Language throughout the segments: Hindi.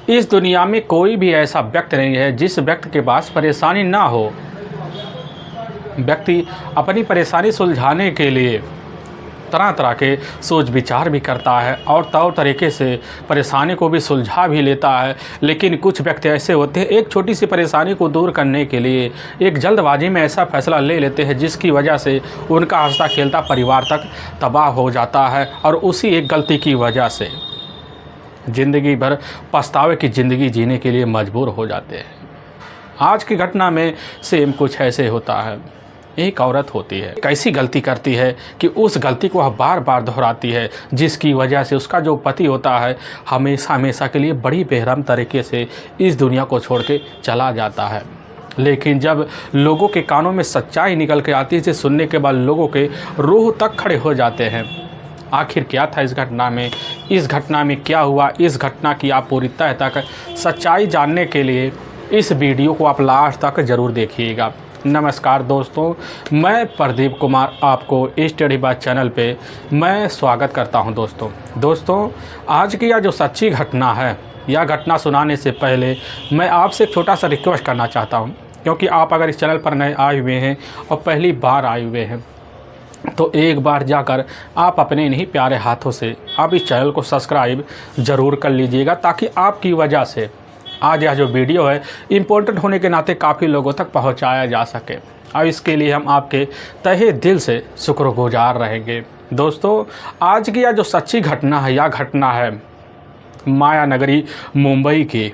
इस दुनिया में कोई भी ऐसा व्यक्ति नहीं है जिस व्यक्ति के पास परेशानी ना हो। व्यक्ति अपनी परेशानी सुलझाने के लिए तरह तरह के सोच विचार भी करता है और तौर तरीके से परेशानी को भी सुलझा भी लेता है। लेकिन कुछ व्यक्ति ऐसे होते हैं, एक छोटी सी परेशानी को दूर करने के लिए एक जल्दबाजी में ऐसा फैसला ले लेते हैं जिसकी वजह से उनका हंसता खेलता परिवार तक तबाह हो जाता है और उसी एक गलती की वजह से ज़िंदगी भर पछतावे की ज़िंदगी जीने के लिए मजबूर हो जाते हैं। आज की घटना में सेम कुछ ऐसे होता है। एक औरत होती है, कैसी गलती करती है कि उस गलती को वह बार बार दोहराती है, जिसकी वजह से उसका जो पति होता है हमेशा हमेशा के लिए बड़ी बेरहम तरीके से इस दुनिया को छोड़ के चला जाता है। लेकिन जब लोगों के कानों में सच्चाई निकल के आती है, इसे सुनने के बाद लोगों के रूह तक खड़े हो जाते हैं। आखिर क्या था इस घटना में, इस घटना में क्या हुआ, इस घटना की आप पूरी तह तक सच्चाई जानने के लिए इस वीडियो को आप लास्ट तक ज़रूर देखिएगा। नमस्कार दोस्तों, मैं प्रदीप कुमार आपको स्टडी बाय चैनल पे मैं स्वागत करता हूं। दोस्तों आज की यह जो सच्ची घटना है, यह घटना सुनाने से पहले मैं आपसे एक छोटा सा रिक्वेस्ट करना चाहता हूं, क्योंकि आप अगर इस चैनल पर नए आए हुए हैं और पहली बार आए हुए हैं तो एक बार जाकर आप अपने इन्हीं प्यारे हाथों से आप इस चैनल को सब्सक्राइब ज़रूर कर लीजिएगा, ताकि आपकी वजह से आज यह जो वीडियो है इम्पोर्टेंट होने के नाते काफ़ी लोगों तक पहुंचाया जा सके। और इसके लिए हम आपके तहे दिल से शुक्रगुजार रहेंगे। दोस्तों आज की यह जो सच्ची घटना है, यह घटना है माया नगरी मुंबई की,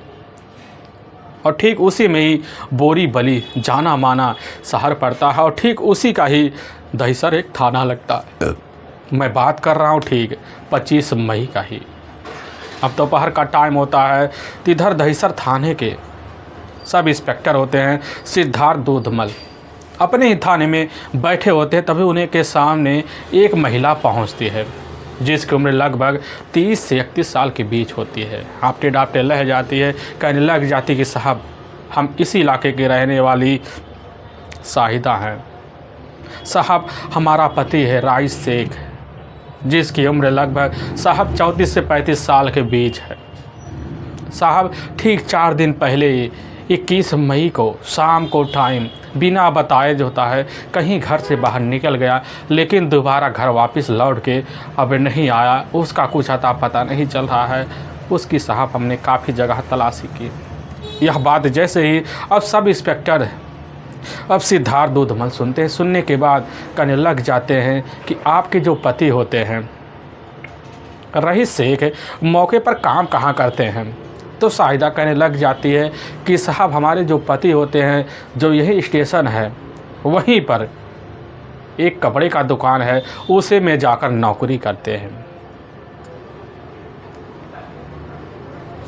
और ठीक उसी में ही बोरीवली जाना माना शहर पड़ता है और ठीक उसी का ही दहिसर एक थाना लगता है। मैं बात कर रहा हूँ ठीक 25 मई का ही। अब दोपहर का टाइम होता है, तो इधर दहिसर थाने के सब इंस्पेक्टर होते हैं सिद्धार्थ दूधमल अपने ही थाने में बैठे होते हैं। तभी उन्हें के सामने एक महिला पहुंचती है जिसकी उम्र लगभग 30 से 31 साल के बीच होती है। आपटे डापटे लह जाती है, कहने लग जाती कि साहब हम इसी इलाके के रहने वाली शाहिदा हैं। साहब हमारा पति है राइस शेख, जिसकी उम्र लगभग साहब 34 से 35 साल के बीच है। साहब ठीक 4 दिन पहले 21 मई को शाम को टाइम बिना बताए जो होता है कहीं घर से बाहर निकल गया, लेकिन दोबारा घर वापस लौट के अब नहीं आया। उसका कुछ अता पता नहीं चल रहा है। उसकी साहब हमने काफ़ी जगह तलाशी की। यह बात जैसे ही अब सब इंस्पेक्टर अब सिद्धार्थ दूधमल सुनते हैं, सुनने के बाद कहने लग जाते हैं कि आपके जो पति होते हैं रईस शेख मौके पर काम कहाँ करते हैं। तो शाहिदा कहने लग जाती है कि साहब हमारे जो पति होते हैं, जो यही स्टेशन है वहीं पर एक कपड़े का दुकान है, उसे में जाकर नौकरी करते हैं।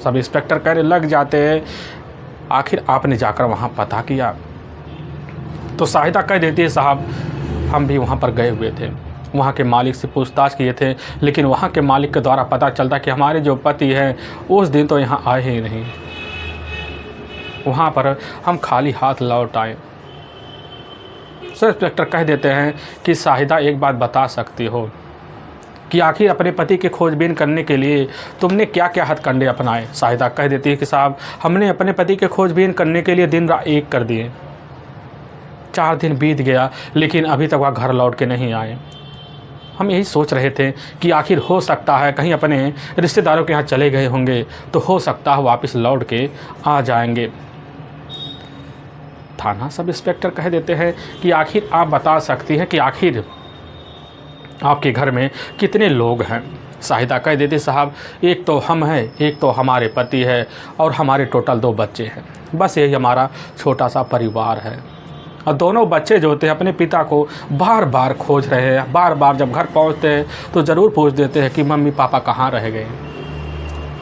सब इंस्पेक्टर कहने लग जाते हैं आखिर आपने जाकर वहाँ पता किया। तो शाहिदा कह देती है साहब हम भी वहाँ पर गए हुए थे, वहाँ के मालिक से पूछताछ किए थे, लेकिन वहाँ के मालिक के द्वारा पता चलता कि हमारे जो पति हैं उस दिन तो यहाँ आए ही नहीं। वहाँ पर हम खाली हाथ लौट आए। सब इंस्पेक्टर कह देते हैं कि शाहिदा एक बात बता सकती हो कि आखिर अपने पति की खोजबीन करने के लिए तुमने क्या क्या हथकंडे अपनाए। शाहिदा कह देती है कि साहब हमने अपने पति की खोजबीन करने के लिए दिन रात एक कर दिए। 4 दिन बीत गया, लेकिन अभी तक वह घर लौट के नहीं आए। हम यही सोच रहे थे कि आखिर हो सकता है कहीं अपने रिश्तेदारों के यहाँ चले गए होंगे, तो हो सकता है वापस लौट के आ जाएंगे। थाना सब इंस्पेक्टर कह देते हैं कि आखिर आप बता सकती हैं कि आखिर आपके घर में कितने लोग हैं। शाहिदा कह देती साहब एक तो हम हैं, एक तो हमारे पति है और हमारे टोटल 2 बच्चे हैं। बस यही हमारा छोटा सा परिवार है। और दोनों बच्चे जो होते हैं अपने पिता को बार बार खोज रहे हैं। बार बार जब घर पहुंचते हैं तो ज़रूर पूछ देते हैं कि मम्मी पापा कहाँ रह गए।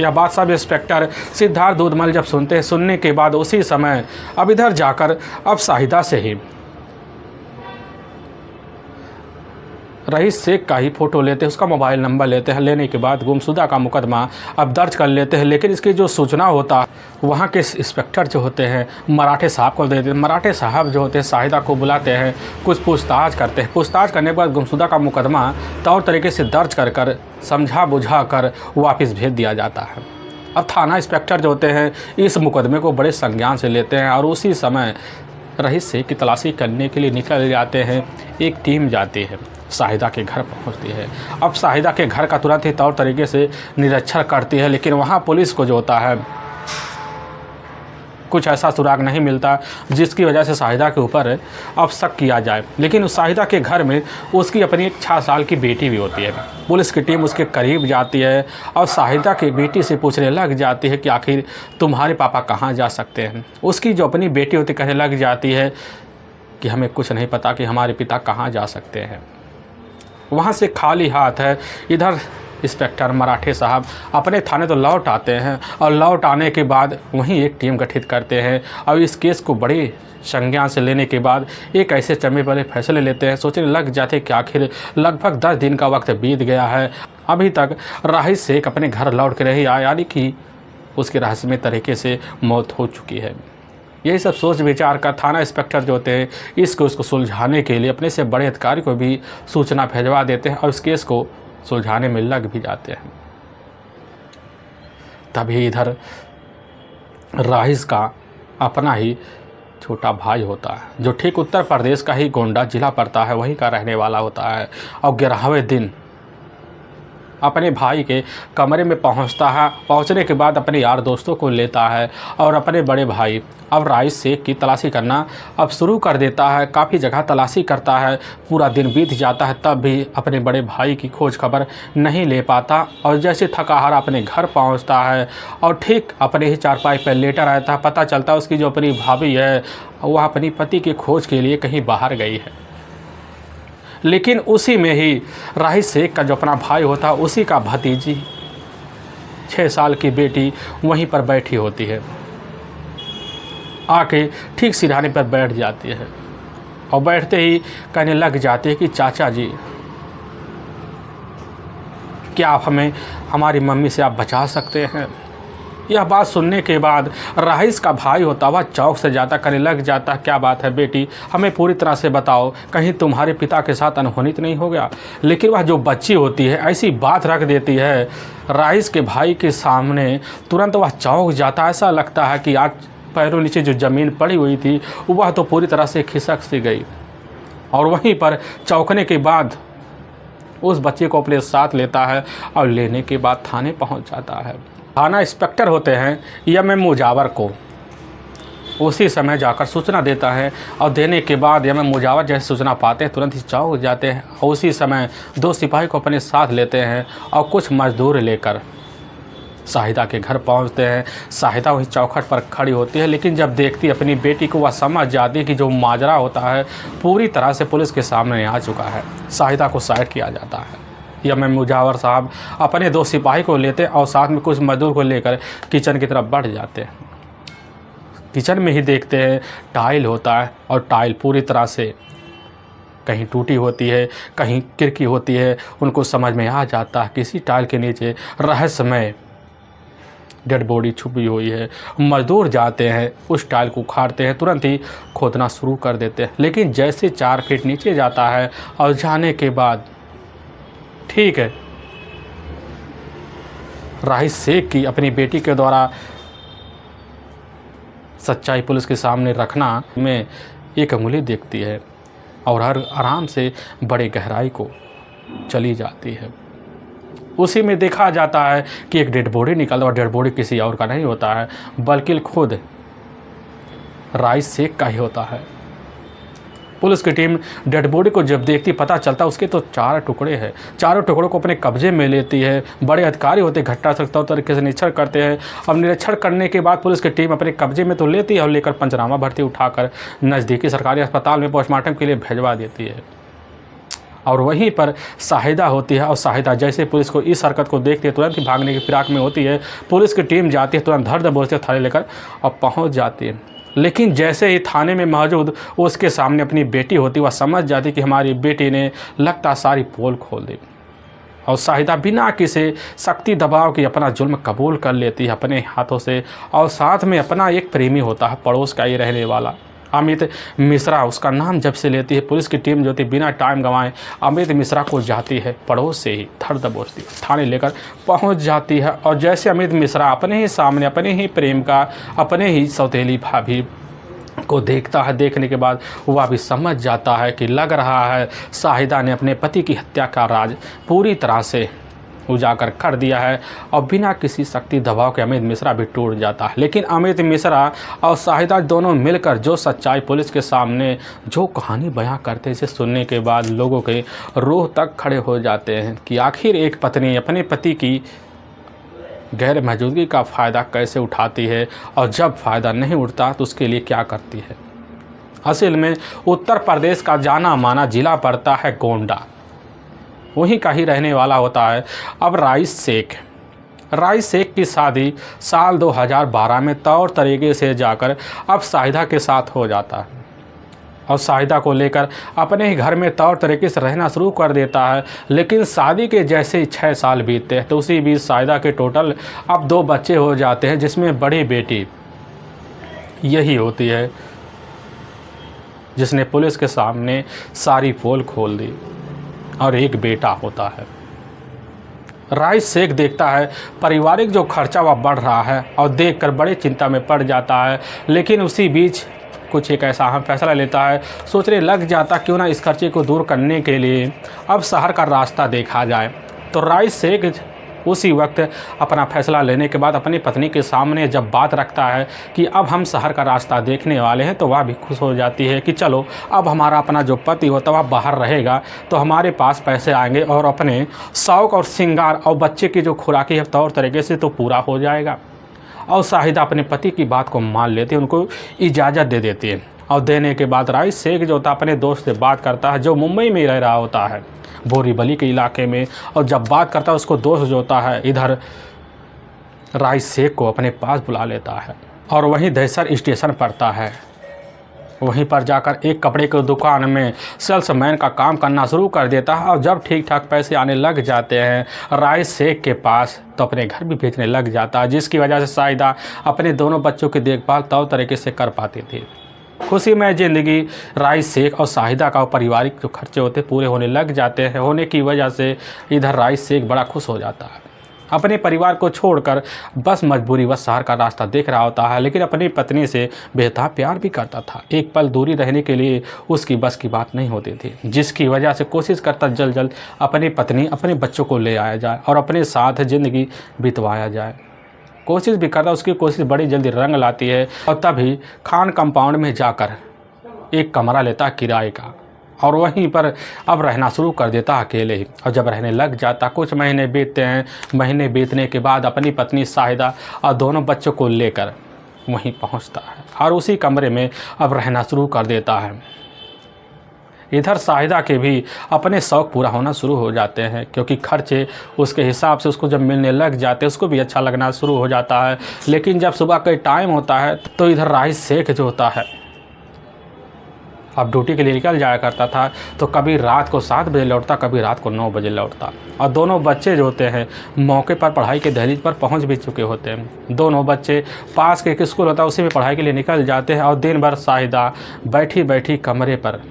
यह बात सब इंस्पेक्टर सिद्धार्थ दूधमल जब सुनते हैं, सुनने के बाद उसी समय अब इधर जाकर अब शाहिदा से ही रईस शेख का ही फ़ोटो लेते हैं, उसका मोबाइल नंबर लेते हैं। लेने के बाद गुमशुदा का मुकदमा अब दर्ज कर लेते हैं। लेकिन इसकी जो सूचना होता है वहाँ के इंस्पेक्टर जो होते हैं मराठे साहब को देते हैं। मराठे साहब जो होते हैं शाहिदा को बुलाते हैं, कुछ पूछताछ करते हैं। पूछताछ करने के बाद गुमशुदा का मुकदमा तौर तरीके से दर्ज कर समझा बुझा कर वापस भेज दिया जाता है। अब थाना इंस्पेक्टर जो होते हैं इस मुकदमे को बड़े संज्ञान से लेते हैं और उसी समय रईस शेख की तलाशी करने के लिए निकल जाते हैं। एक टीम जाती है, शाहिदा के घर पहुंचती है। अब शाहिदा के घर का तुरंत ही तौर तरीके से निरीक्षण करती है, लेकिन वहां पुलिस को जो होता है कुछ ऐसा सुराग नहीं मिलता जिसकी वजह से शाहिदा के ऊपर अब शक किया जाए। लेकिन उस शाहिदा के घर में उसकी अपनी एक 6 साल की बेटी भी होती है। पुलिस की टीम उसके करीब जाती है और शाहिदा की बेटी से पूछने लग जाती है कि आखिर तुम्हारे पापा कहाँ जा सकते हैं। उसकी जो अपनी बेटी होती कहने लग जाती है कि हमें कुछ नहीं पता कि हमारे पिता कहाँ जा सकते हैं। वहाँ से खाली हाथ है। इधर इंस्पेक्टर मराठे साहब अपने थाने तो लौट आते हैं और लौट आने के बाद वहीं एक टीम गठित करते हैं और इस केस को बड़ी संज्ञान से लेने के बाद एक ऐसे चम्मे वाले फैसले लेते हैं। सोचने लग जाते कि आखिर लगभग 10 दिन का वक्त बीत गया है, अभी तक रईस शेख अपने घर लौट के नहीं आया, यानी कि उसके रहस्यमय तरीके से मौत हो चुकी है। यही सब सोच विचार कर थाना इंस्पेक्टर जो होते हैं इस केस को सुलझाने के लिए अपने से बड़े अधिकारी को भी सूचना भिजवा देते हैं और इस केस को सुलझाने में लग भी जाते हैं। तभी इधर रईस का अपना ही छोटा भाई होता है जो ठीक उत्तर प्रदेश का ही गोंडा जिला पड़ता है, वहीं का रहने वाला होता है और 11वें दिन अपने भाई के कमरे में पहुंचता है। पहुंचने के बाद अपने यार दोस्तों को लेता है और अपने बड़े भाई अब रईस शेख की तलाशी करना अब शुरू कर देता है। काफ़ी जगह तलाशी करता है, पूरा दिन बीत जाता है, तब भी अपने बड़े भाई की खोज खबर नहीं ले पाता और जैसे थका हारा अपने घर पहुंचता है और ठीक अपने ही चारपाई पर लेटा रहता है। पता चलता है उसकी जो अपनी भाभी है वह अपनी पति की खोज के लिए कहीं बाहर गई है। लेकिन उसी में ही रईस शेख का जो अपना भाई होता है उसी का भतीजी 6 साल की बेटी वहीं पर बैठी होती है, आके ठीक सिरहाने पर बैठ जाती है और बैठते ही कहने लग जाती है कि चाचा जी, क्या आप हमें हमारी मम्मी से आप बचा सकते हैं। यह बात सुनने के बाद रईस का भाई होता वह चौक से जाता, कहने लग जाता क्या बात है बेटी, हमें पूरी तरह से बताओ, कहीं तुम्हारे पिता के साथ अनहोनी तो नहीं हो गया। लेकिन वह जो बच्ची होती है ऐसी बात रख देती है रईस के भाई के सामने, तुरंत वह चौक जाता। ऐसा लगता है कि आज पैरों नीचे जो ज़मीन पड़ी हुई थी वह तो पूरी तरह से खिसक सी गई और वहीं पर चौंकने के बाद उस बच्चे को अपने साथ लेता है और लेने के बाद थाने पहुंच जाता है। थाना इंस्पेक्टर होते हैं एम मुजावर को उसी समय जाकर सूचना देता है और देने के बाद एम मुजावर जैसे सूचना पाते हैं तुरंत ही चौंक जाते हैं और उसी समय 2 सिपाही को अपने साथ लेते हैं और कुछ मजदूर लेकर शाहिदा के घर पहुंचते हैं। शाहिदा वही चौखट पर खड़ी होती है, लेकिन जब देखती है अपनी बेटी को वह समझ जाती है कि जो माजरा होता है पूरी तरह से पुलिस के सामने आ चुका है। शाहिदा को साइड किया जाता है। एम मुजावर साहब अपने 2 सिपाही को लेते और साथ में कुछ मजदूर को लेकर किचन की तरफ बढ़ जाते हैं। किचन में ही देखते हैं टाइल होता है और टाइल पूरी तरह से कहीं टूटी होती है, कहीं किरकी होती है। उनको समझ में आ जाता है किसी टाइल के नीचे रहस्यमय डेड बॉडी छुपी हुई है। मजदूर जाते हैं, उस टाइल को उखाड़ते हैं, तुरंत ही खोदना शुरू कर देते हैं। लेकिन जैसे 4 फीट नीचे जाता है और जाने के बाद ठीक है रईस शेख की अपनी बेटी के द्वारा सच्चाई पुलिस के सामने रखना में एक अंगुली देखती है और हर आराम से बड़े गहराई को चली जाती है। उसी में देखा जाता है कि एक डेड बॉडी निकलता और डेड बॉडी किसी और का नहीं होता है बल्कि खुद रईस शेख का ही होता है। पुलिस की टीम डेड बॉडी को जब देखती पता चलता उसके तो 4 टुकड़े हैं। चारों टुकड़ों को अपने कब्जे में लेती है। बड़े अधिकारी होते घटना सख्त तरीके से निरीक्षण करते हैं। अब निरीक्षण करने के बाद पुलिस की टीम अपने कब्जे में तो लेती है और लेकर पंचनामा भर्ती उठाकर नज़दीकी सरकारी अस्पताल में पोस्टमार्टम के लिए भिजवा देती है। और वहीं पर शाहिदा होती है और शाहिदा जैसे पुलिस को इस हरकत को देखती है तुरंत ही भागने की फिराक में होती है। पुलिस की टीम जाती है, तुरंत धड़ धड़ बोलते थाने लेकर और पहुंच जाती है। लेकिन जैसे ही थाने में मौजूद उसके सामने अपनी बेटी होती, वह समझ जाती कि हमारी बेटी ने लगता सारी पोल खोल दी और शाहिदा बिना किसी शक्ति दबाव की अपना जुल्म कबूल कर लेती है अपने हाथों से। और साथ में अपना एक प्रेमी होता है पड़ोस का ही रहने वाला, अमित मिश्रा उसका नाम जब से लेती है, पुलिस की टीम जो थी बिना टाइम गंवाए अमित मिश्रा को जाती है पड़ोस से ही धर दबोचती थाने लेकर पहुंच जाती है। और जैसे अमित मिश्रा अपने ही सामने अपने ही प्रेम का अपने ही सौतेली भाभी को देखता है, देखने के बाद वह भी समझ जाता है कि लग रहा है शाहिदा ने अपने पति की हत्या का राज पूरी तरह से उजागर कर दिया है और बिना किसी शक्ति दबाव के अमित मिश्रा भी टूट जाता है। लेकिन अमित मिश्रा और शाहिदा दोनों मिलकर जो सच्चाई पुलिस के सामने जो कहानी बयां करते हैं, इसे सुनने के बाद लोगों के रूह तक खड़े हो जाते हैं कि आखिर एक पत्नी अपने पति की गैर मौजूदगी का फ़ायदा कैसे उठाती है और जब फ़ायदा नहीं उठता तो उसके लिए क्या करती है। असल में उत्तर प्रदेश का जाना माना जिला पड़ता है गोंडा, वहीं का ही रहने वाला होता है अब राइस शेख। राइस शेख की शादी साल 2012 में तौर तरीके से जाकर अब शाहिदा के साथ हो जाता है और शाहिदा को लेकर अपने ही घर में तौर तरीके से रहना शुरू कर देता है। लेकिन शादी के जैसे ही 6 साल बीतते हैं तो उसी बीच शाहिदा के टोटल अब 2 बच्चे हो जाते हैं, जिसमें बड़ी बेटी यही होती है जिसने पुलिस के सामने सारी पोल खोल दी और एक बेटा होता है। राइस शेख देखता है पारिवारिक जो खर्चा वह बढ़ रहा है और देखकर बड़ी चिंता में पड़ जाता है। लेकिन उसी बीच कुछ एक ऐसा अहम फैसला लेता है, सोचने लग जाता क्यों ना इस खर्चे को दूर करने के लिए अब शहर का रास्ता देखा जाए। तो राइस शेख उसी वक्त अपना फैसला लेने के बाद अपनी पत्नी के सामने जब बात रखता है कि अब हम शहर का रास्ता देखने वाले हैं, तो वह भी खुश हो जाती है कि चलो अब हमारा अपना जो पति होता है वह बाहर रहेगा तो हमारे पास पैसे आएंगे और अपने शौक और श्रृंगार और बच्चे की जो खुराकी है तौर तरीके से तो पूरा हो जाएगा। और शाहिदा अपने पति की बात को मान लेती है, उनको इजाज़त दे देती है। और देने के बाद राइस शेख जो होता है अपने दोस्त से बात करता है जो मुंबई में रह रहा होता है बोरीवली के इलाके में, और जब बात करता है उसको दोस्त जो होता है इधर राइस शेख को अपने पास बुला लेता है और वहीं दहसर स्टेशन पड़ता है। वहीं पर जाकर एक कपड़े की दुकान में सेल्समैन का काम करना शुरू कर देता है और जब ठीक ठाक पैसे आने लग जाते हैं राइस शेख के पास तो अपने घर भी भेजने लग जाता है, जिसकी वजह से शाहिदा अपने दोनों बच्चों की देखभाल तौर तरीके से कर पाती थी। खुशी में ज़िंदगी राइस शेख और शाहिदा का पारिवारिक जो खर्चे होते पूरे होने लग जाते हैं। होने की वजह से इधर राइस शेख बड़ा खुश हो जाता है, अपने परिवार को छोड़कर बस मजबूरीवश शहर का रास्ता देख रहा होता है। लेकिन अपनी पत्नी से बेहद प्यार भी करता था, एक पल दूरी रहने के लिए उसकी बस की बात नहीं होती थी, जिसकी वजह से कोशिश करता जल्द जल्द अपनी पत्नी अपने बच्चों को ले आया जाए और अपने साथ ज़िंदगी बितवाया जाए। कोशिश भी करता, उसकी कोशिश बड़ी जल्दी रंग लाती है और तभी खान कंपाउंड में जाकर एक कमरा लेता किराए का और वहीं पर अब रहना शुरू कर देता अकेले ही। और जब रहने लग जाता कुछ महीने बीतते हैं, महीने बीतने के बाद अपनी पत्नी शाहिदा और दोनों बच्चों को लेकर वहीं पहुंचता है और उसी कमरे में अब रहना शुरू कर देता है। इधर शाहिदा के भी अपने शौक़ पूरा होना शुरू हो जाते हैं क्योंकि खर्चे उसके हिसाब से उसको जब मिलने लग जाते हैं उसको भी अच्छा लगना शुरू हो जाता है। लेकिन जब सुबह का टाइम होता है तो इधर राइस शेख जो होता है अब ड्यूटी के लिए निकल जाया करता था, तो कभी रात को 7 बजे लौटता, कभी रात को 9 बजे लौटता। और दोनों बच्चे जो होते हैं मौके पर पढ़ाई के दहलीज पर पहुंच भी चुके होते हैं। दोनों बच्चे पास के एक स्कूल होता है उसी में पढ़ाई के लिए निकल जाते हैं और दिन भर शाहिदा बैठी बैठी कमरे पर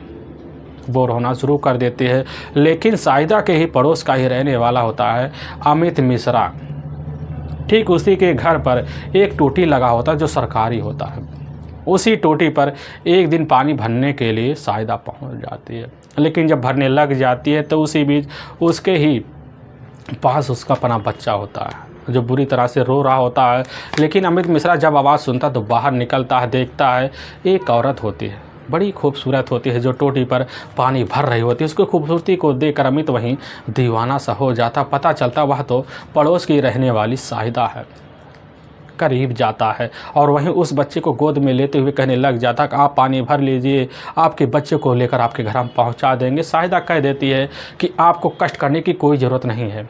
बोर होना शुरू कर देती है। लेकिन शाहिदा के ही पड़ोस का ही रहने वाला होता है अमित मिश्रा। ठीक उसी के घर पर एक टोटी लगा होता है जो सरकारी होता है। उसी टोटी पर एक दिन पानी भरने के लिए शाहिदा पहुंच जाती है, लेकिन जब भरने लग जाती है तो उसी बीच उसके ही पास उसका अपना बच्चा होता है जो बुरी तरह से रो रहा होता है। लेकिन अमित मिश्रा जब आवाज़ सुनता तो बाहर निकलता है, देखता है एक औरत होती है, बड़ी खूबसूरत होती है, जो टोटी पर पानी भर रही होती है। उसकी खूबसूरती को देखकर अमित वहीं दीवाना सा हो जाता। पता चलता वह तो पड़ोस की रहने वाली शाहिदा है। करीब जाता है और वहीं उस बच्चे को गोद में लेते हुए कहने लग जाता कि आप पानी भर लीजिए, आपके बच्चे को लेकर आपके घर हम पहुंचा देंगे। शाहिदा कह देती है कि आपको कष्ट करने की कोई ज़रूरत नहीं है,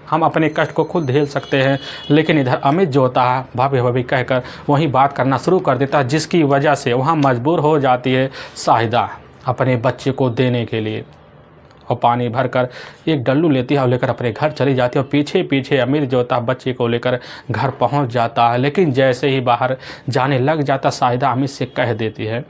हम अपने कष्ट को खुद झेल सकते हैं। लेकिन इधर अमित जो होता है भाभी भाभी कहकर वहीं बात करना शुरू कर देता है, जिसकी वजह से वहाँ मजबूर हो जाती है शाहिदा अपने बच्चे को देने के लिए और पानी भरकर एक डल्लू लेती है और लेकर अपने घर चली जाती है। और पीछे पीछे अमित जो होता है बच्चे को लेकर घर पहुंच जाता है। लेकिन जैसे ही बाहर जाने लग जाता शाहिदा अमित से कह देती है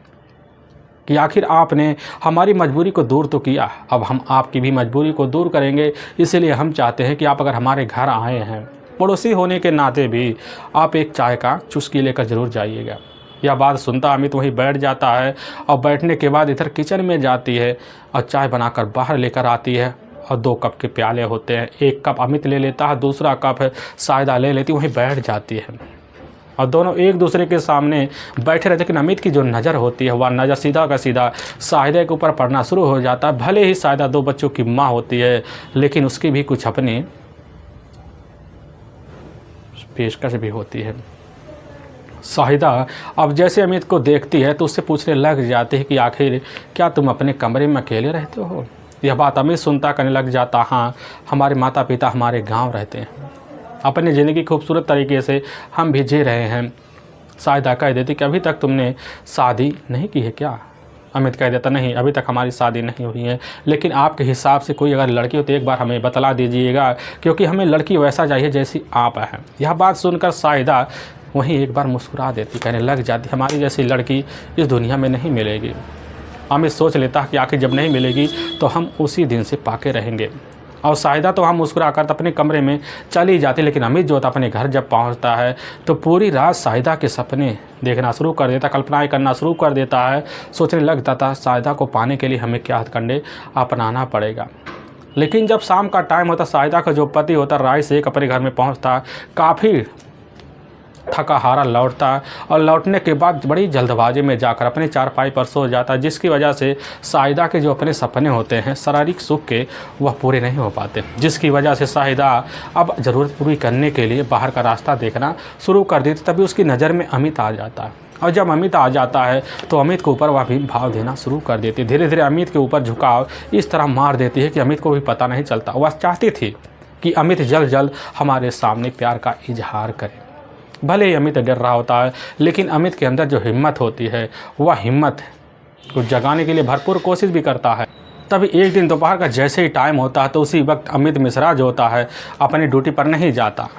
कि आखिर आपने हमारी मजबूरी को दूर तो किया, अब हम आपकी भी मजबूरी को दूर करेंगे। इसीलिए हम चाहते हैं कि आप अगर हमारे घर आए हैं, पड़ोसी होने के नाते भी आप एक चाय का चुस्की लेकर ज़रूर जाइएगा। यह बात सुनता अमित वहीं बैठ जाता है और बैठने के बाद इधर किचन में जाती है और चाय बनाकर बाहर लेकर आती है और 2 कप के प्याले होते हैं। 1 कप अमित ले लेता है, दूसरा कप सायदा ले लेती, वहीं बैठ जाती है और दोनों एक दूसरे के सामने बैठे रहते। लेकिन अमित की जो नज़र होती है वह नज़र सीधा का सीधा सायदा के ऊपर पड़ना शुरू हो जाता है। भले ही सायदा 2 बच्चों की माँ होती है, लेकिन उसकी भी कुछ अपनी पेशकश भी होती है। साहिदा अब जैसे अमित को देखती है तो उससे पूछने लग जाती है कि आखिर क्या तुम अपने कमरे में अकेले रहते हो? यह बात अमित सुनता कहने लग जाता, हाँ, हमारे माता पिता हमारे गांव रहते हैं, अपनी ज़िंदगी खूबसूरत तरीके से हम भी जी रहे हैं। साहिदा कह देती कि अभी तक तुमने शादी नहीं की है क्या? अमित कह देता, नहीं, अभी तक हमारी शादी नहीं हुई है, लेकिन आपके हिसाब से कोई अगर लड़की हो तो एक बार हमें बतला दीजिएगा, क्योंकि हमें लड़की वैसा चाहिए जैसी आप हैं। यह बात सुनकर साहिदा वहीं एक बार मुस्कुरा देती, कहने लग जाती, हमारी जैसी लड़की इस दुनिया में नहीं मिलेगी। अमित सोच लेता कि आखिर जब नहीं मिलेगी तो हम उसी दिन से पाके रहेंगे। और साहिदा तो हम मुस्कुराकर अपने कमरे में चली जाती, लेकिन अमित जो था अपने घर जब पहुंचता है तो पूरी रात साहिदा के सपने देखना शुरू कर देता, कल्पनाएं करना शुरू कर देता है। सोचने लगता था साहिदा को पाने के लिए हमें क्या हथकंडे अपनाना पड़ेगा। लेकिन जब शाम का टाइम होता, साहिदा का जो पति होता राय शेख अपने घर में पहुँचता, काफ़ी थका हारा लौटता और लौटने के बाद बड़ी जल्दबाजी में जाकर अपने चारपाई पर सो जाता, जिसकी वजह से साहिदा के जो अपने सपने होते हैं शारीरिक सुख के वह पूरे नहीं हो पाते, जिसकी वजह से साहिदा अब ज़रूरत पूरी करने के लिए बाहर का रास्ता देखना शुरू कर देती। तभी उसकी नज़र में अमित आ जाता है और जब अमित आ जाता है तो अमित के ऊपर वह भी भाव देना शुरू कर देती। धीरे धीरे अमित के ऊपर झुकाव इस तरह मार देती है कि अमित को भी पता नहीं चलता। वह चाहती थी कि अमित जल्द जल्द हमारे सामने प्यार का इजहार करे। भले ही अमित डर रहा होता है, लेकिन अमित के अंदर जो हिम्मत होती है वह हिम्मत को जगाने के लिए भरपूर कोशिश भी करता है। तभी एक दिन दोपहर का जैसे ही टाइम होता है तो उसी वक्त अमित मिश्रा जो होता है अपनी ड्यूटी पर नहीं जाता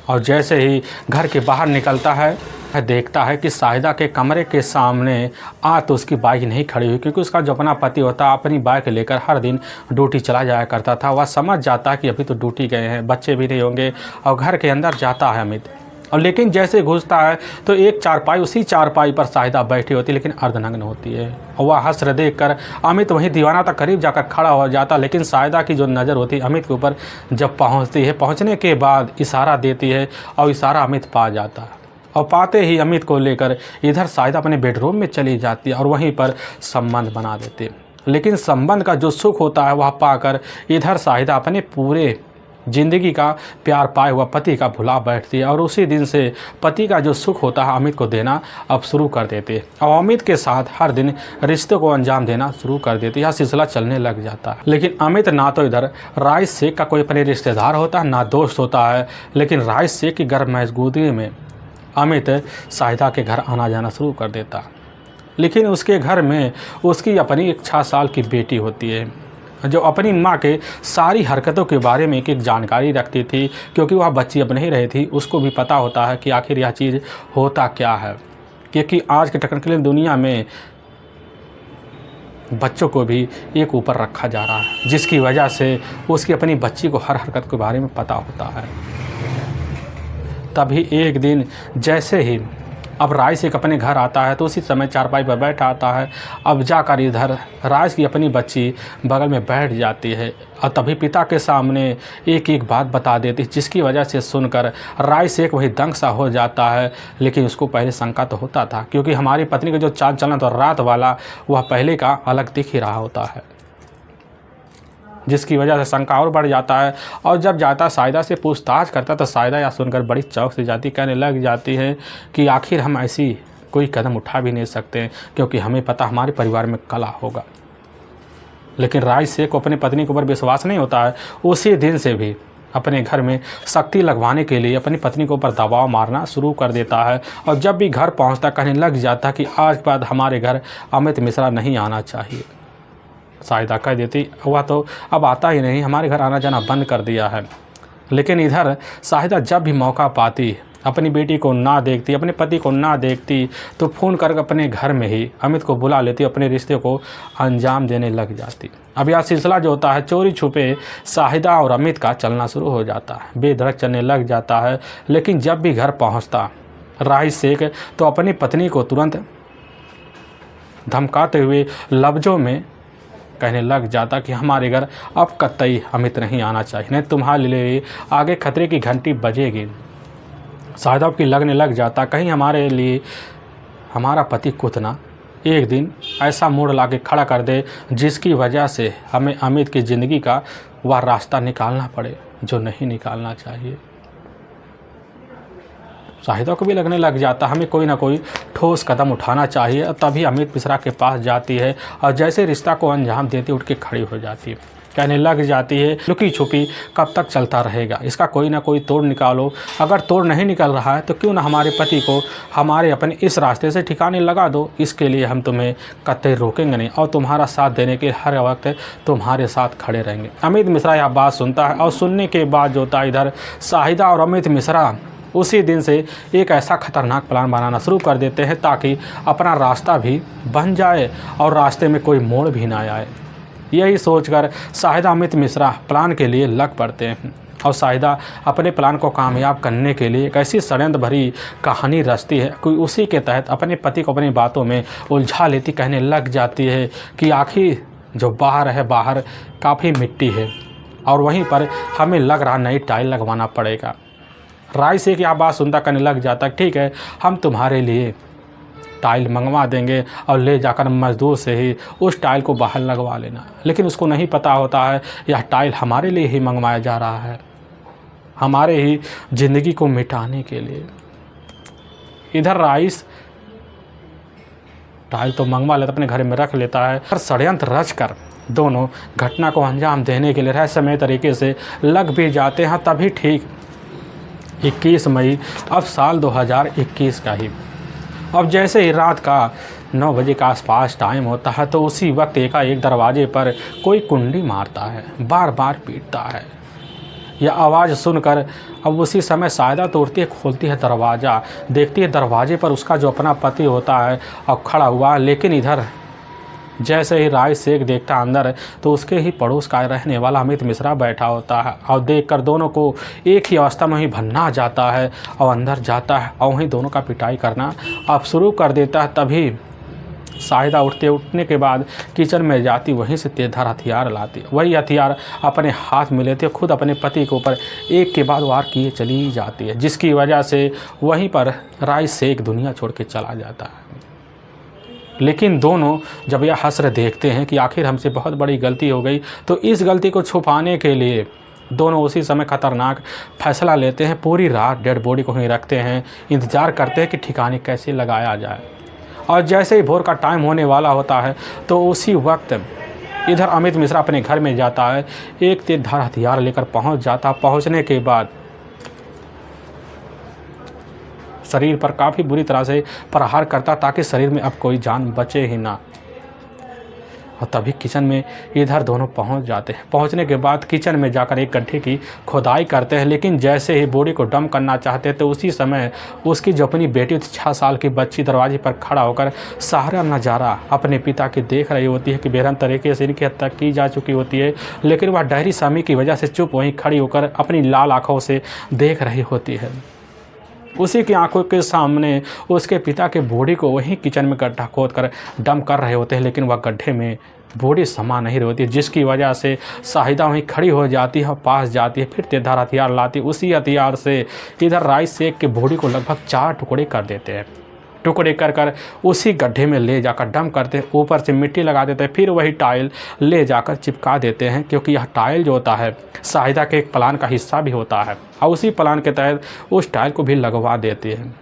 और जैसे ही घर के बाहर निकलता है देखता है कि साहिदा के कमरे के सामने तो उसकी बाइक नहीं खड़ी हुई, क्योंकि उसका जो अपना पति होता है अपनी बाइक लेकर हर दिन ड्यूटी चला जाया करता था। वह समझ जाता है कि अभी तो ड्यूटी गए हैं, बच्चे भी नहीं होंगे, और घर के अंदर जाता है अमित। और लेकिन जैसे घुसता है तो एक चारपाई, उसी चारपाई पर साहिदा बैठी होती लेकिन अर्धनग्न होती है और वह हंस रहे देख कर अमित वहीं दीवाना तक करीब जाकर खड़ा हो जाता। लेकिन साहिदा की जो नज़र होती है अमित के ऊपर जब पहुंचती है, पहुंचने के बाद इशारा देती है और इशारा अमित पा जाता है और पाते ही अमित को लेकर इधर साहिदा अपने बेडरूम में चली जाती है और वहीं पर संबंध बना देते। लेकिन संबंध का जो सुख होता है वह पाकर इधर साहिदा अपने पूरे ज़िंदगी का प्यार पाए हुआ पति का भुला बैठती है और उसी दिन से पति का जो सुख होता है अमित को देना अब शुरू कर देते और अमित के साथ हर दिन रिश्तों को अंजाम देना शुरू कर देती। यह सिलसिला चलने लग जाता है। लेकिन अमित ना तो इधर राय शेख का कोई अपने रिश्तेदार होता है ना दोस्त होता है, लेकिन राय शेख की गर्भ मौजूदगी में अमित साहिदा के घर आना जाना शुरू कर देता। लेकिन उसके घर में उसकी अपनी एक 6 साल की बेटी होती है जो अपनी माँ के सारी हरकतों के बारे में एक जानकारी रखती थी, क्योंकि वह बच्ची अब नहीं रही थी। उसको भी पता होता है कि आखिर यह चीज़ होता क्या है, क्योंकि आज के टेक्निकल दुनिया में बच्चों को भी एक ऊपर रखा जा रहा है, जिसकी वजह से उसकी अपनी बच्ची को हर हरकत के बारे में पता होता है। तभी एक दिन जैसे ही अब राय शेख अपने घर आता है तो उसी समय चारपाई पर बैठा आता है। अब जाकर इधर राय की अपनी बच्ची बगल में बैठ जाती है और तभी पिता के सामने एक एक बात बता देती, जिसकी वजह से सुनकर राय शेख वही दंग सा हो जाता है। लेकिन उसको पहले शंका तो होता था, क्योंकि हमारी पत्नी का जो चाल चलन था रात वाला वह पहले का अलग दिख ही रहा होता है, जिसकी वजह से शंका और बढ़ जाता है। और जब जाता साहिदा से पूछताछ करता तो साहिदा यह सुनकर बड़ी चौंक से जाती, कहने लग जाती है कि आखिर हम ऐसी कोई कदम उठा भी नहीं सकते, क्योंकि हमें पता हमारे परिवार में कलह होगा। लेकिन राय शेख को अपनी पत्नी के ऊपर विश्वास नहीं होता है। उसी दिन से भी अपने घर में सख्ती लगवाने के लिए अपनी पत्नी के ऊपर दबाव मारना शुरू कर देता है और जब भी घर पहुँचता कहने लग जाता कि आज के बाद हमारे घर अमित मिश्रा नहीं आना चाहिए। साहिदा कह देती वह तो अब आता ही नहीं, हमारे घर आना जाना बंद कर दिया है। लेकिन इधर साहिदा जब भी मौका पाती अपनी बेटी को ना देखती, अपने पति को ना देखती, तो फ़ोन कर अपने घर में ही अमित को बुला लेती, अपने रिश्ते को अंजाम देने लग जाती। अब यह सिलसिला जो होता है चोरी छुपे शाहिदा और अमित का चलना शुरू हो जाता है, बेधड़क चलने लग जाता है। लेकिन जब भी घर पहुंचता राही शेख तो अपनी पत्नी को तुरंत धमकाते हुए लफ्ज़ों में कहने लग जाता कि हमारे घर अब कतई अमित नहीं आना चाहिए, नहीं तुम्हारे लिए आगे खतरे की घंटी बजेगी। शाहिदा की लगने लग जाता कहीं हमारे लिए हमारा पति खुद ना एक दिन ऐसा मोड़ ला के खड़ा कर दे जिसकी वजह से हमें अमित की ज़िंदगी का वह रास्ता निकालना पड़े जो नहीं निकालना चाहिए। शाहिदा को भी लगने लग जाता हमें कोई ना कोई ठोस कदम उठाना चाहिए। तभी अमित मिश्रा के पास जाती है और जैसे रिश्ता को अंजाम देती उठ के खड़ी हो जाती है, कहने लग जाती है लुकी छुपी कब तक चलता रहेगा, इसका कोई ना कोई तोड़ निकालो। अगर तोड़ नहीं निकल रहा है तो क्यों ना हमारे पति को हमारे अपने इस रास्ते से ठिकाने लगा दो। इसके लिए हम तुम्हें कतई रोकेंगे नहीं और तुम्हारा साथ देने के हर वक्त तुम्हारे साथ खड़े रहेंगे। अमित मिश्रा यह बात सुनता है और सुनने के बाद जो होता है इधर शाहिदा और अमित मिश्रा उसी दिन से एक ऐसा खतरनाक प्लान बनाना शुरू कर देते हैं ताकि अपना रास्ता भी बन जाए और रास्ते में कोई मोड़ भी ना आए। यही सोचकर शाहिदा अमित मिश्रा प्लान के लिए लग पड़ते हैं और शाहिदा अपने प्लान को कामयाब करने के लिए एक ऐसी षड्यंत्र भरी कहानी रचती है कि उसी के तहत अपने पति को अपनी बातों में उलझा लेती, कहने लग जाती है कि आखिर जो बाहर है बाहर काफ़ी मिट्टी है और वहीं पर हमें लग रहा नई टाइल लगवाना पड़ेगा। राय से क्या बात सुनता कहने लग जाता ठीक है हम तुम्हारे लिए टाइल मंगवा देंगे और ले जाकर मजदूर से ही उस टाइल को बाहर लगवा लेना। लेकिन उसको नहीं पता होता है यह टाइल हमारे लिए ही मंगवाया जा रहा है, हमारे ही ज़िंदगी को मिटाने के लिए। इधर राइस टाइल तो मंगवा लेता, अपने घर में रख लेता है और षड्यंत्र रच कर दोनों घटना को अंजाम देने के लिए रहस्यमय तरीके से लग भी जाते हैं। तभी ठीक 21 मई अब साल 2021 का ही अब जैसे ही रात का 9 बजे के आसपास टाइम होता है तो उसी वक्त एकाएक दरवाजे पर कोई कुंडी मारता है, बार बार पीटता है। यह आवाज़ सुनकर अब उसी समय शाहिदा तोड़ती है, खोलती है दरवाज़ा, देखती है दरवाजे पर उसका जो अपना पति होता है और खड़ा हुआ। लेकिन इधर जैसे ही राय शेख देखता अंदर तो उसके ही पड़ोस का रहने वाला अमित मिश्रा बैठा होता है और देखकर दोनों को एक ही अवस्था में ही भन्ना जाता है और अंदर जाता है और वहीं दोनों का पिटाई करना अब शुरू कर देता है। तभी शाहिदा उठने के बाद किचन में जाती, वहीं से तेजधार हथियार लाती, वही हथियार अपने हाथ में लेते खुद अपने पति के ऊपर एक के बाद वार किए चली जाती है, जिसकी वजह से वहीं पर राय शेख दुनिया छोड़ के चला जाता है। लेकिन दोनों जब यह हसर देखते हैं कि आखिर हमसे बहुत बड़ी गलती हो गई तो इस गलती को छुपाने के लिए दोनों उसी समय खतरनाक फैसला लेते हैं। पूरी रात डेड बॉडी को ही रखते हैं, इंतज़ार करते हैं कि ठिकाने कैसे लगाया जाए। और जैसे ही भोर का टाइम होने वाला होता है तो उसी वक्त इधर अमित मिश्रा अपने घर में जाता है, एक तेजधार हथियार लेकर पहुंच जाता। पहुंचने के बाद शरीर पर काफ़ी बुरी तरह से प्रहार करता ताकि शरीर में अब कोई जान बचे ही ना। और तभी किचन में इधर दोनों पहुंच जाते हैं। पहुंचने के बाद किचन में जाकर एक गड्ढे की खुदाई करते हैं। लेकिन जैसे ही बॉडी को डंप करना चाहते हैं तो उसी समय उसकी जो अपनी बेटी 6 साल की बच्ची दरवाजे पर खड़ा होकर सारा नज़ारा अपने पिता की देख रही होती है कि बेरहम तरीके से इनकी हत्या की जा चुकी होती है। लेकिन वह डहरी सामी की वजह से चुप वहीं खड़ी होकर अपनी लाल आँखों से देख रही होती है। उसी की आंखों के सामने उसके पिता के बॉडी को वहीं किचन में गड्ढा खोद कर डंप कर रहे होते हैं। लेकिन वह गड्ढे में बॉडी समा नहीं रही होती, जिसकी वजह से शाहिदा वहीं खड़ी हो जाती है और पास जाती है। फिर तेजधार हथियार लाती, उसी हथियार से इधर राय शेख के बॉडी को लगभग 4 टुकड़े कर देते हैं। टुकड़े कर उसी गड्ढे में ले जाकर डंप करते हैं, ऊपर से मिट्टी लगा देते हैं। फिर वही टाइल ले जाकर चिपका देते हैं, क्योंकि यह टाइल जो होता है शाहिदा के एक प्लान का हिस्सा भी होता है और उसी प्लान के तहत उस टाइल को भी लगवा देते हैं।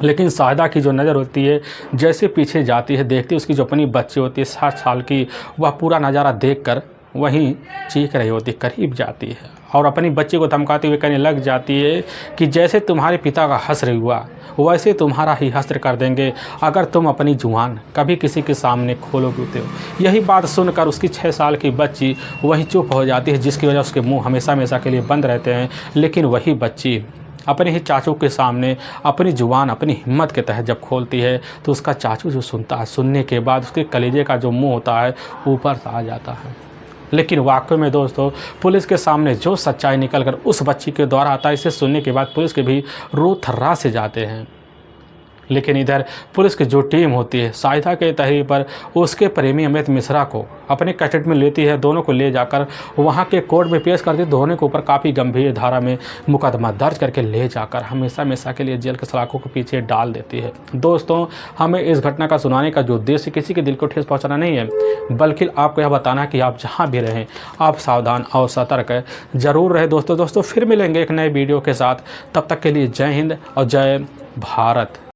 लेकिन शाहिदा की जो नज़र होती है जैसे पीछे जाती है, देखती है उसकी जो अपनी बच्ची होती है 60 साल की, वह पूरा नज़ारा देखकर वहीं चीख रही होती, करीब जाती है और अपनी बच्ची को धमकाते हुए कहने लग जाती है कि जैसे तुम्हारे पिता का हश्र हुआ वैसे तुम्हारा ही हश्र कर देंगे अगर तुम अपनी जुबान कभी किसी के सामने खोलोगे तो। यही बात सुनकर उसकी 6 साल की बच्ची वहीं चुप हो जाती है, जिसकी वजह उसके मुंह हमेशा हमेशा के लिए बंद रहते हैं। लेकिन वही बच्ची अपने ही चाचू के सामने अपनी जुबान अपनी हिम्मत के तहत जब खोलती है तो उसका चाचू जो सुनता है, सुनने के बाद उसके कलेजे का जो मुंह होता है ऊपर से आ जाता है। लेकिन वाकई में दोस्तों, पुलिस के सामने जो सच्चाई निकल कर उस बच्ची के द्वारा आता है, इसे सुनने के बाद पुलिस के भी रूह थर्रा से जाते हैं। लेकिन इधर पुलिस की जो टीम होती है, साहिदा के तहरीर पर उसके प्रेमी अमित मिश्रा को अपने कस्टडी में लेती है। दोनों को ले जाकर वहां के कोर्ट में पेश करती है। दोनों के ऊपर काफ़ी गंभीर धारा में मुकदमा दर्ज करके ले जाकर हमेशा हमेशा के लिए जेल के सलाखों के पीछे डाल देती है। दोस्तों, हमें इस घटना का सुनाने का जो उद्देश्य किसी के दिल को ठेस पहुँचाना नहीं है, बल्कि आपको यह बताना कि आप जहाँ भी रहें आप सावधान और सतर्क जरूर रहे। दोस्तों फिर मिलेंगे एक नए वीडियो के साथ। तब तक के लिए जय हिंद और जय भारत।